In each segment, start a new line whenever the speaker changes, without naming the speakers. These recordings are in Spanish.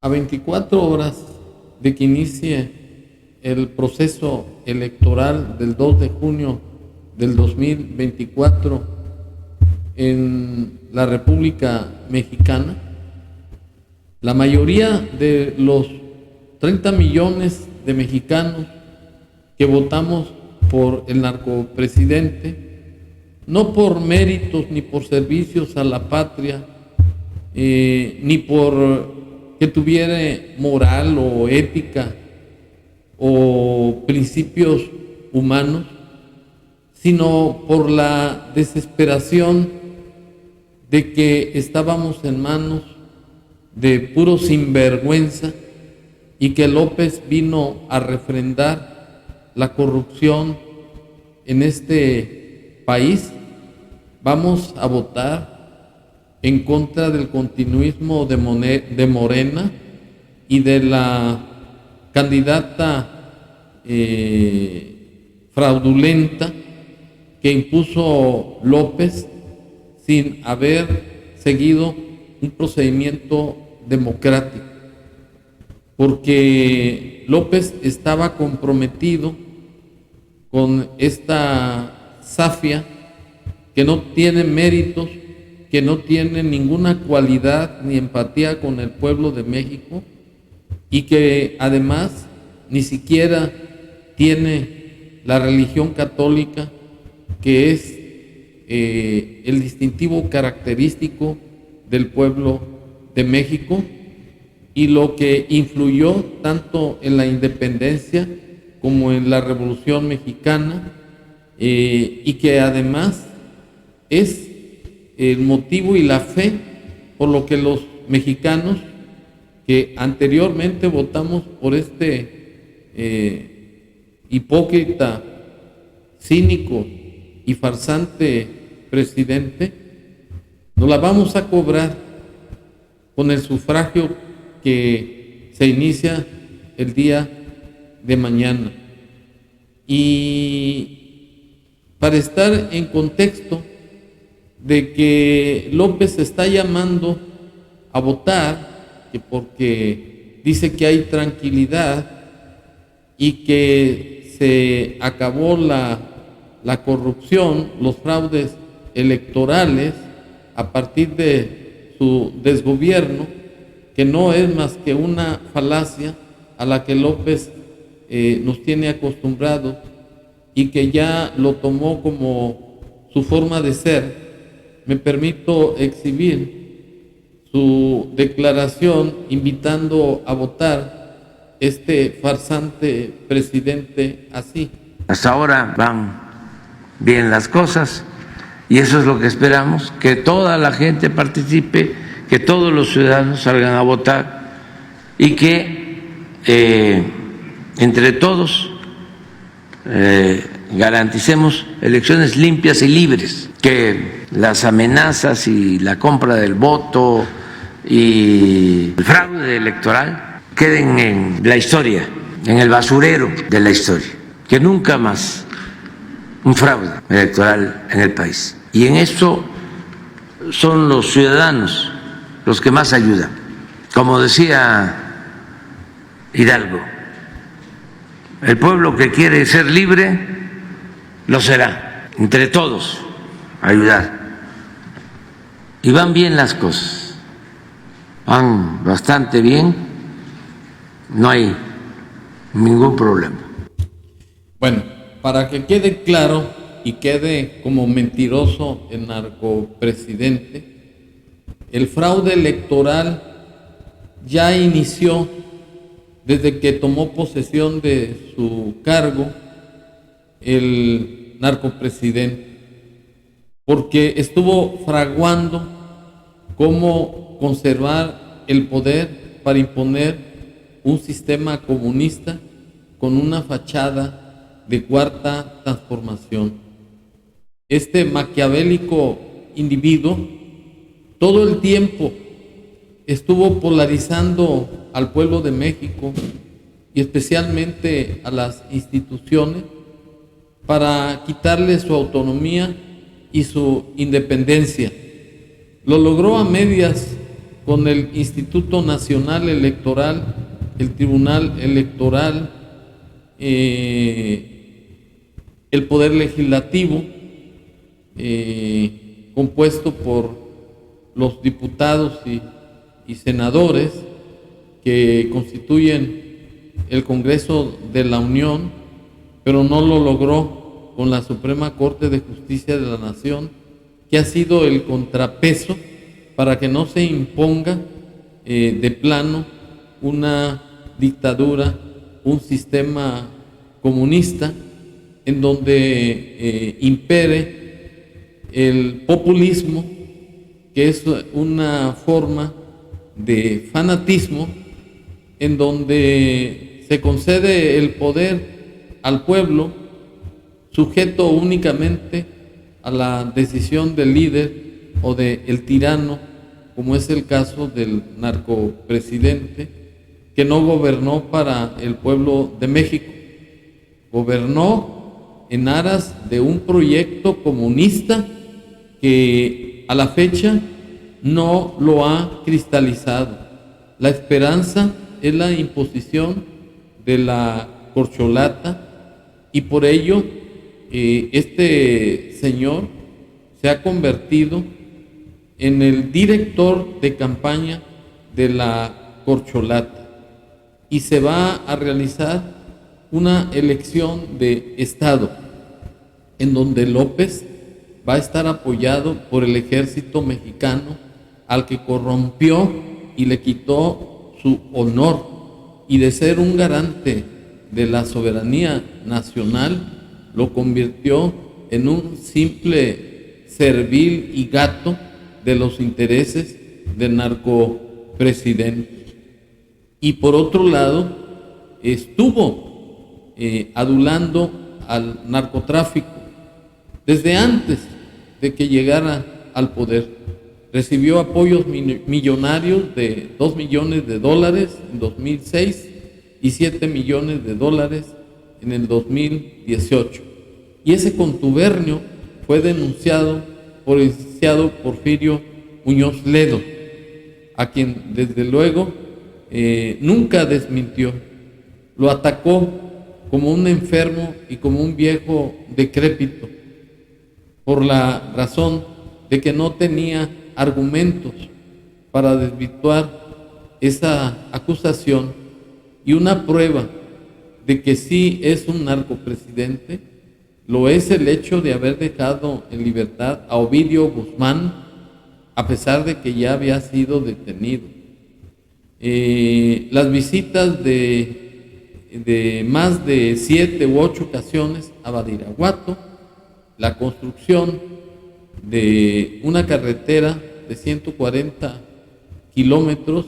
A 24 horas de que inicie el proceso electoral del 2 de junio del 2024 en la República Mexicana, la mayoría de los 30 millones de mexicanos que votamos por el narcopresidente, no por méritos ni por servicios a la patria, ni por que tuviera moral o ética o principios humanos, sino por la desesperación de que estábamos en manos de puro sinvergüenza y que López vino a refrendar la corrupción en este país. Vamos a votar en contra del continuismo de Morena y de la candidata fraudulenta que impuso López sin haber seguido un procedimiento democrático, porque López estaba comprometido con esta zafia que no tiene méritos, que no tiene ninguna cualidad ni empatía con el pueblo de México y que además ni siquiera tiene la religión católica, que es el distintivo característico del pueblo de México y lo que influyó tanto en la independencia como en la Revolución Mexicana, y que además es el motivo y la fe por lo que los mexicanos que anteriormente votamos por este hipócrita, cínico y farsante presidente, nos la vamos a cobrar con el sufragio que se inicia el día de mañana. Y para estar en contexto de que López está llamando a votar, que porque dice que hay tranquilidad y que se acabó la corrupción, los fraudes electorales a partir de su desgobierno, que no es más que una falacia a la que López nos tiene acostumbrados y que ya lo tomó como su forma de ser. Me permito exhibir su declaración invitando a votar este farsante presidente así.
Hasta ahora van bien las cosas y eso es lo que esperamos, que toda la gente participe, que todos los ciudadanos salgan a votar y que entre todos garanticemos elecciones limpias y libres, que las amenazas y la compra del voto y el fraude electoral queden en la historia, en el basurero de la historia, que nunca más un fraude electoral en el país. Y en esto son los ciudadanos los que más ayudan. Como decía Hidalgo, el pueblo que quiere ser libre lo será, entre todos ayudar. Y van bien las cosas, van bastante bien, no hay ningún problema.
Bueno, para que quede claro y quede como mentiroso el narcopresidente, el fraude electoral ya inició desde que tomó posesión de su cargo el narcopresidente, porque estuvo fraguando cómo conservar el poder para imponer un sistema comunista con una fachada de cuarta transformación. Este maquiavélico individuo todo el tiempo estuvo polarizando al pueblo de México y especialmente a las instituciones para quitarle su autonomía y su independencia. Lo logró a medias con el Instituto Nacional Electoral, el Tribunal Electoral, el Poder Legislativo, compuesto por los diputados y senadores que constituyen el Congreso de la Unión, pero no lo logró con la Suprema Corte de Justicia de la Nación, que ha sido el contrapeso para que no se imponga de plano una dictadura, un sistema comunista en donde impere el populismo, que es una forma de fanatismo en donde se concede el poder al pueblo sujeto únicamente a la decisión del líder o del tirano, como es el caso del narcopresidente, que no gobernó para el pueblo de México, gobernó en aras de un proyecto comunista que a la fecha no lo ha cristalizado. La esperanza es la imposición de la corcholata, y por ello este señor se ha convertido en el director de campaña de la corcholata, y se va a realizar una elección de Estado en donde López va a estar apoyado por el ejército mexicano, al que corrompió y le quitó su honor, y de ser un garante de la soberanía nacional lo convirtió en un simple servil y gato de los intereses del narcopresidente. Y por otro lado, estuvo adulando al narcotráfico desde antes de que llegara al poder. Recibió apoyos millonarios de $2 millones en 2006 y $7 millones en el 2018. Y ese contubernio fue denunciado por el licenciado Porfirio Muñoz Ledo, a quien desde luego nunca desmintió. Lo atacó como un enfermo y como un viejo decrépito, por la razón de que no tenía argumentos para desvirtuar esa acusación, y una prueba de que sí es un narcopresidente lo es el hecho de haber dejado en libertad a Ovidio Guzmán, a pesar de que ya había sido detenido. Las visitas de más de 7 u 8 ocasiones a Badiraguato, la construcción de una carretera de 140 kilómetros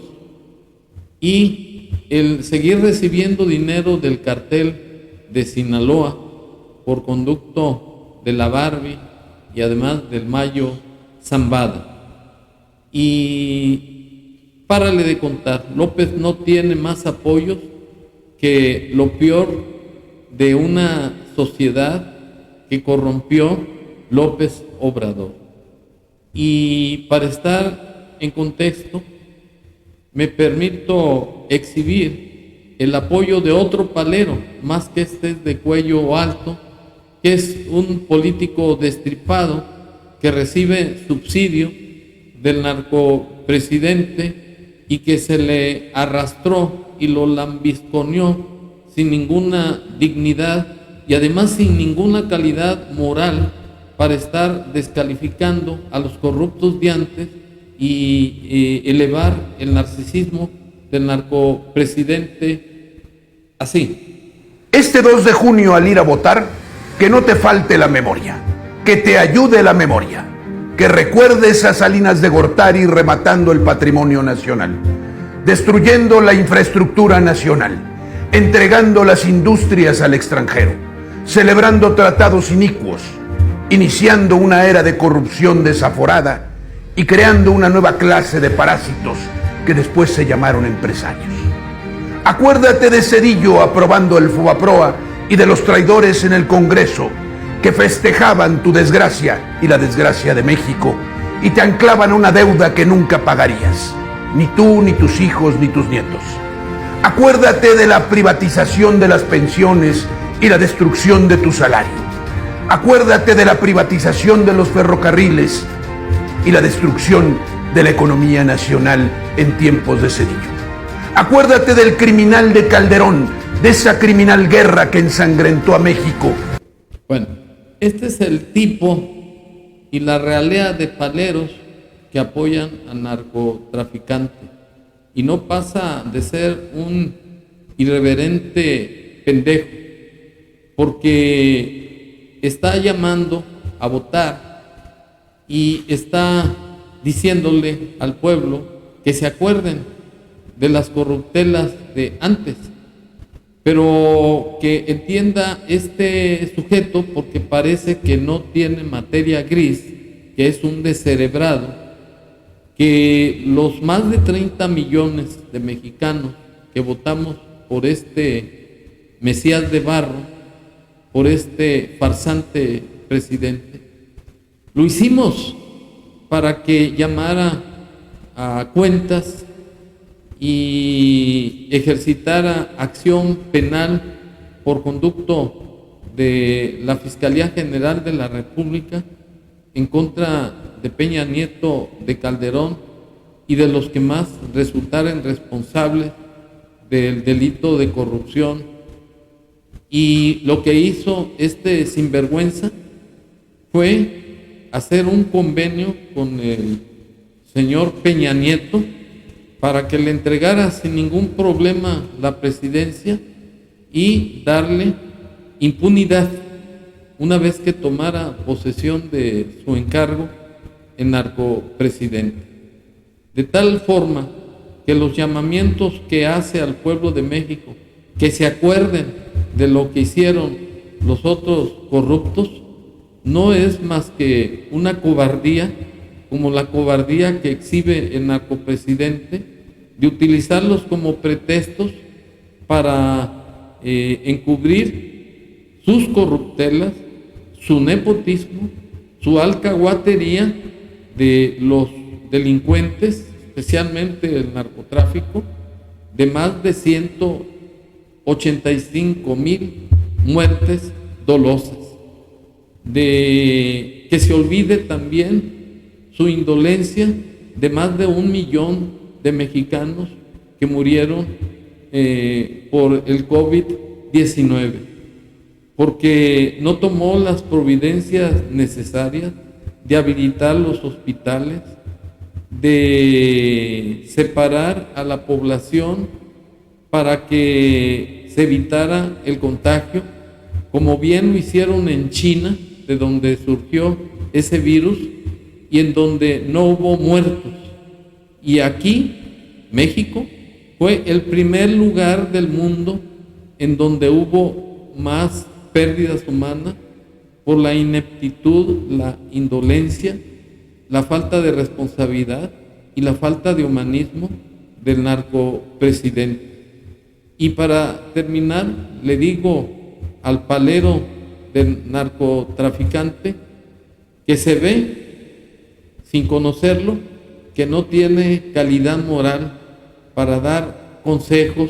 y el seguir recibiendo dinero del cartel de Sinaloa por conducto de la Barbie y además del Mayo Zambada. Y párale de contar, López no tiene más apoyos que lo peor de una sociedad que corrompió López Obrador. Y para estar en contexto, me permito exhibir el apoyo de otro palero, más que este es de cuello alto, que es un político destripado que recibe subsidio del narcopresidente y que se le arrastró y lo lambisconeó sin ninguna dignidad y además sin ninguna calidad moral para estar descalificando a los corruptos de antes y elevar el narcisismo del narcopresidente así.
Este 2 de junio, al ir a votar, que no te falte la memoria, que te ayude la memoria, que recuerdes a Salinas de Gortari rematando el patrimonio nacional, destruyendo la infraestructura nacional, entregando las industrias al extranjero, celebrando tratados inicuos, iniciando una era de corrupción desaforada y creando una nueva clase de parásitos que después se llamaron empresarios. Acuérdate de Zedillo aprobando el Fobaproa y de los traidores en el Congreso que festejaban tu desgracia y la desgracia de México y te anclaban a una deuda que nunca pagarías. ni tú, ni tus hijos, ni tus nietos. Acuérdate de la privatización de las pensiones y la destrucción de tu salario. Acuérdate de la privatización de los ferrocarriles y la destrucción de la economía nacional en tiempos de Cedillo. Acuérdate del criminal de Calderón, de esa criminal guerra que ensangrentó a México.
Bueno, este es el tipo y la ralea de paleros que apoyan al narcotraficante. Y no pasa de ser un irreverente pendejo, porque está llamando a votar y está diciéndole al pueblo que se acuerden de las corruptelas de antes, pero que entienda este sujeto, porque parece que no tiene materia gris, que es un descerebrado, que los más de 30 millones de mexicanos que votamos por este Mesías de barro, por este farsante presidente, lo hicimos para que llamara a cuentas y ejercitara acción penal por conducto de la Fiscalía General de la República en contra de Peña Nieto, de Calderón y de los que más resultaren responsables del delito de corrupción. Y lo que hizo este sinvergüenza fue hacer un convenio con el señor Peña Nieto para que le entregara sin ningún problema la presidencia y darle impunidad una vez que tomara posesión de su encargo en narcopresidente. De tal forma que los llamamientos que hace al pueblo de México, que se acuerden de lo que hicieron los otros corruptos, no es más que una cobardía, como la cobardía que exhibe el narcopresidente, de utilizarlos como pretextos para encubrir sus corruptelas, su nepotismo, su alcahuatería de los delincuentes, especialmente el narcotráfico, de más de 185,000 muertes dolosas. De que se olvide también su indolencia de más de 1 millón de mexicanos que murieron por el COVID-19, porque no tomó las providencias necesarias de habilitar los hospitales, de separar a la población para que se evitara el contagio, como bien lo hicieron en China, de donde surgió ese virus y en donde no hubo muertos. Y aquí, México, fue el primer lugar del mundo en donde hubo más pérdidas humanas por la ineptitud, la indolencia, la falta de responsabilidad y la falta de humanismo del narcopresidente. Y para terminar, le digo al palero del narcotraficante que se ve, sin conocerlo, que no tiene calidad moral para dar consejos,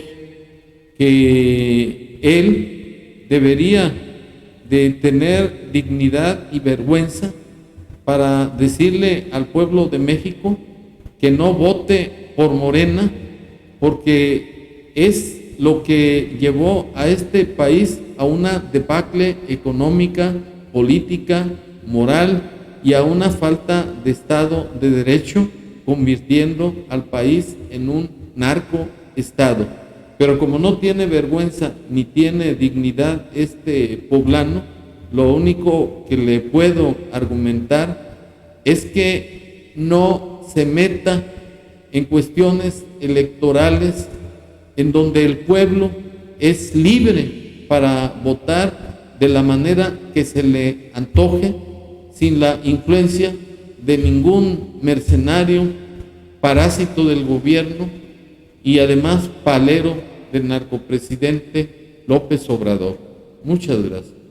que él debería de tener dignidad y vergüenza para decirle al pueblo de México que no vote por Morena, porque es lo que llevó a este país a una debacle económica, política, moral y a una falta de Estado de Derecho, convirtiendo al país en un narcoestado. Pero como no tiene vergüenza ni tiene dignidad este poblano, lo único que le puedo argumentar es que no se meta en cuestiones electorales en donde el pueblo es libre para votar de la manera que se le antoje, sin la influencia de ningún mercenario, parásito del gobierno y además palero del narcopresidente López Obrador. Muchas gracias.